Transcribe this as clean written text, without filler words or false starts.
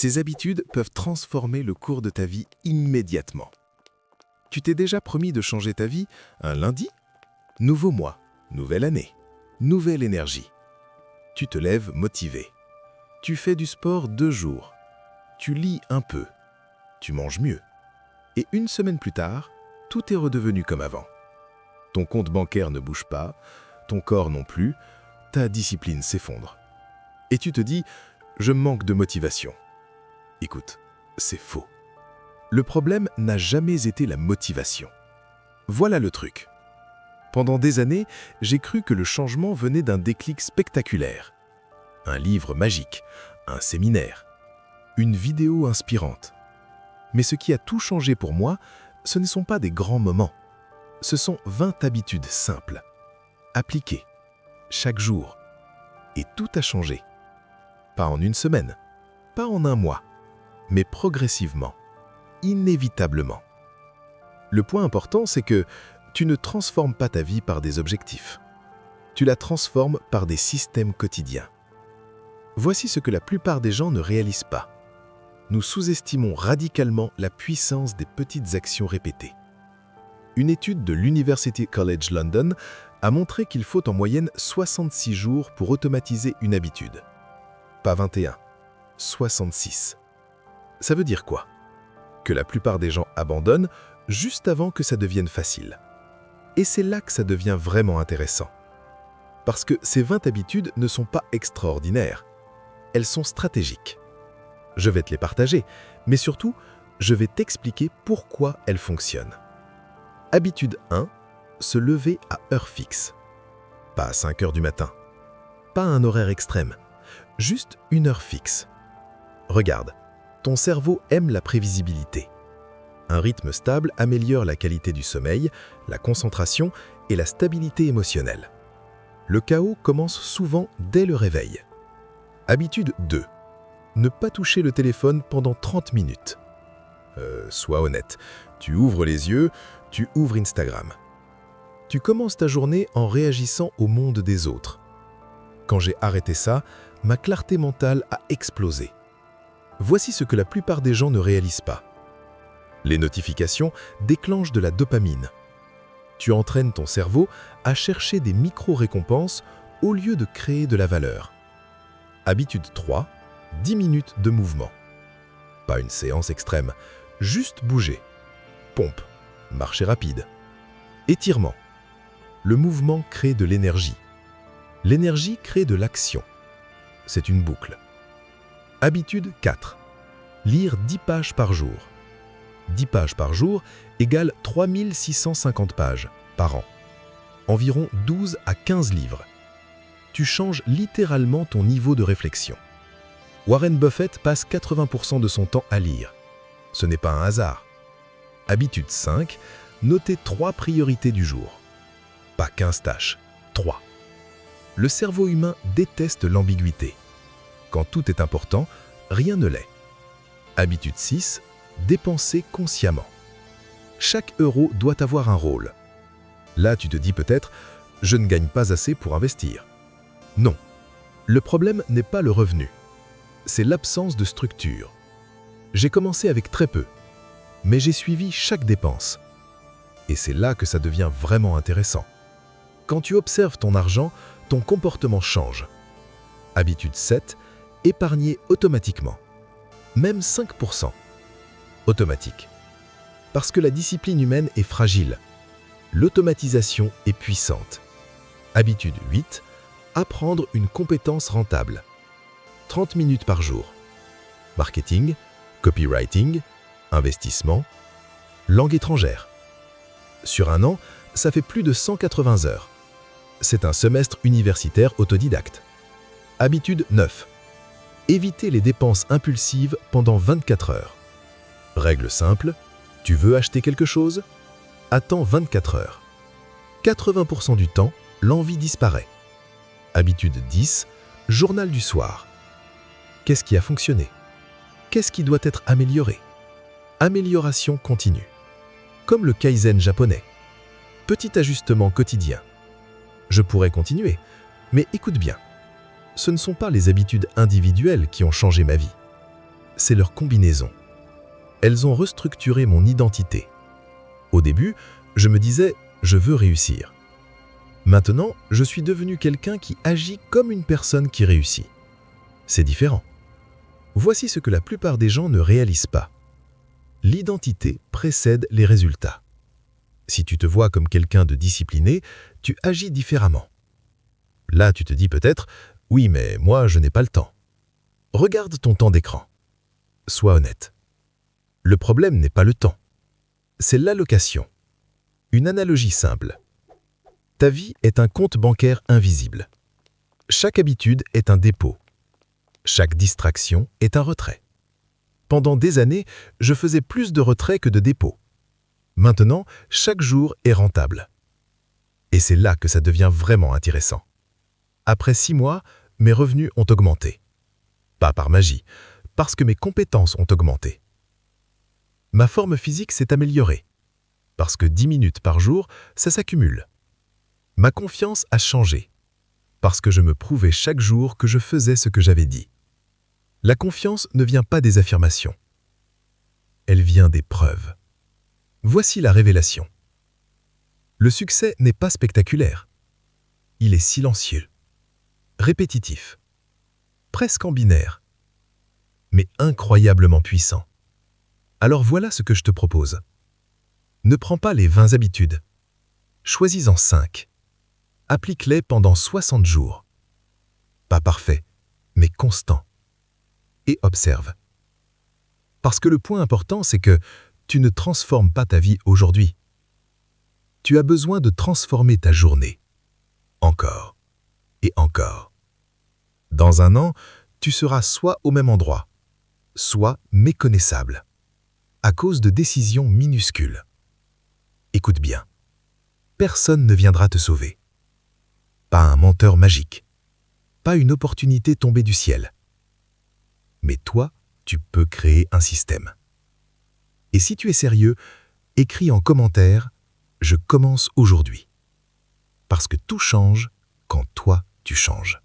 Ces habitudes peuvent transformer le cours de ta vie immédiatement. Tu t'es déjà promis de changer ta vie un lundi? Nouveau mois, nouvelle année, nouvelle énergie. Tu te lèves motivé. Tu fais du sport 2 jours. Tu lis un peu. Tu manges mieux. Et une semaine plus tard, tout est redevenu comme avant. Ton compte bancaire ne bouge pas, ton corps non plus, ta discipline s'effondre. Et tu te dis « je manque de motivation ». Écoute, c'est faux. Le problème n'a jamais été la motivation. Voilà le truc. Pendant des années, j'ai cru que le changement venait d'un déclic spectaculaire. Un livre magique, un séminaire, une vidéo inspirante. Mais ce qui a tout changé pour moi, ce ne sont pas des grands moments. Ce sont 20 habitudes simples, appliquées, chaque jour. Et tout a changé. Pas en une semaine, pas en un mois, mais progressivement, inévitablement. Le point important, c'est que tu ne transformes pas ta vie par des objectifs. Tu la transformes par des systèmes quotidiens. Voici ce que la plupart des gens ne réalisent pas. Nous sous-estimons radicalement la puissance des petites actions répétées. Une étude de l'University College London a montré qu'il faut en moyenne 66 jours pour automatiser une habitude. Pas 21, 66. Ça veut dire quoi? Que la plupart des gens abandonnent juste avant que ça devienne facile. Et c'est là que ça devient vraiment intéressant. Parce que ces 20 habitudes ne sont pas extraordinaires. Elles sont stratégiques. Je vais te les partager, mais surtout, je vais t'expliquer pourquoi elles fonctionnent. Habitude 1, se lever à heure fixe. Pas à 5 heures du matin. Pas un horaire extrême. Juste une heure fixe. Regarde, ton cerveau aime la prévisibilité. Un rythme stable améliore la qualité du sommeil, la concentration et la stabilité émotionnelle. Le chaos commence souvent dès le réveil. Habitude 2. Ne pas toucher le téléphone pendant 30 minutes. Sois honnête, tu ouvres les yeux, tu ouvres Instagram. Tu commences ta journée en réagissant au monde des autres. Quand j'ai arrêté ça, ma clarté mentale a explosé. Voici ce que la plupart des gens ne réalisent pas. Les notifications déclenchent de la dopamine. Tu entraînes ton cerveau à chercher des micro-récompenses au lieu de créer de la valeur. Habitude 3, 10 minutes de mouvement. Pas une séance extrême, juste bouger. Pompe, marcher rapide. Étirement. Le mouvement crée de l'énergie. L'énergie crée de l'action. C'est une boucle. Habitude 4. Lire 10 pages par jour. 10 pages par jour égale 3650 pages par an. Environ 12 à 15 livres. Tu changes littéralement ton niveau de réflexion. Warren Buffett passe 80% de son temps à lire. Ce n'est pas un hasard. Habitude 5. Notez 3 priorités du jour. Pas 15 tâches, 3. Le cerveau humain déteste l'ambiguïté. Quand tout est important, rien ne l'est. Habitude 6. Dépenser consciemment. Chaque euro doit avoir un rôle. Là, tu te dis peut-être « je ne gagne pas assez pour investir ». Non, le problème n'est pas le revenu. C'est l'absence de structure. J'ai commencé avec très peu, mais j'ai suivi chaque dépense. Et c'est là que ça devient vraiment intéressant. Quand tu observes ton argent, ton comportement change. Habitude 7, épargner automatiquement. Même 5%. Automatique. Parce que la discipline humaine est fragile. L'automatisation est puissante. Habitude 8, apprendre une compétence rentable. 30 minutes par jour. Marketing, copywriting, investissement, langue étrangère. Sur un an, ça fait plus de 180 heures. C'est un semestre universitaire autodidacte. Habitude 9. Éviter les dépenses impulsives pendant 24 heures. Règle simple, tu veux acheter quelque chose? Attends 24 heures. 80% du temps, l'envie disparaît. Habitude 10, journal du soir. Qu'est-ce qui a fonctionné? Qu'est-ce qui doit être amélioré? Amélioration continue. Comme le Kaizen japonais. Petit ajustement quotidien. Je pourrais continuer, mais écoute bien. Ce ne sont pas les habitudes individuelles qui ont changé ma vie. c'est leur combinaison. Elles ont restructuré mon identité. Au début, je me disais « je veux réussir ». Maintenant, je suis devenu quelqu'un qui agit comme une personne qui réussit. C'est différent. Voici ce que la plupart des gens ne réalisent pas. L'identité précède les résultats. Si tu te vois comme quelqu'un de discipliné, tu agis différemment. Là, tu te dis peut-être « oui, mais moi, je n'ai pas le temps ». Regarde ton temps d'écran. Sois honnête. Le problème n'est pas le temps. C'est l'allocation. Une analogie simple. Ta vie est un compte bancaire invisible. Chaque habitude est un dépôt. Chaque distraction est un retrait. Pendant des années, je faisais plus de retraits que de dépôts. Maintenant, chaque jour est rentable. Et c'est là que ça devient vraiment intéressant. Après 6 mois, mes revenus ont augmenté. Pas par magie, parce que mes compétences ont augmenté. Ma forme physique s'est améliorée, parce que 10 minutes par jour, ça s'accumule. Ma confiance a changé, parce que je me prouvais chaque jour que je faisais ce que j'avais dit. La confiance ne vient pas des affirmations. Elle vient des preuves. Voici la révélation. Le succès n'est pas spectaculaire. Il est silencieux, répétitif, presque en binaire, mais incroyablement puissant. Alors voilà ce que je te propose. Ne prends pas les 20 habitudes. Choisis-en 5. Applique-les pendant 60 jours. Pas parfait, mais constant. Et observe. Parce que le point important, c'est que tu ne transformes pas ta vie aujourd'hui. Tu as besoin de transformer ta journée. Encore et encore. Dans un an, tu seras soit au même endroit, soit méconnaissable, à cause de décisions minuscules. Écoute bien. Personne ne viendra te sauver. Pas un menteur magique. Pas une opportunité tombée du ciel. Mais toi, tu peux créer un système. Et si tu es sérieux, écris en commentaire « Je commence aujourd'hui ». Parce que tout change quand toi, tu changes.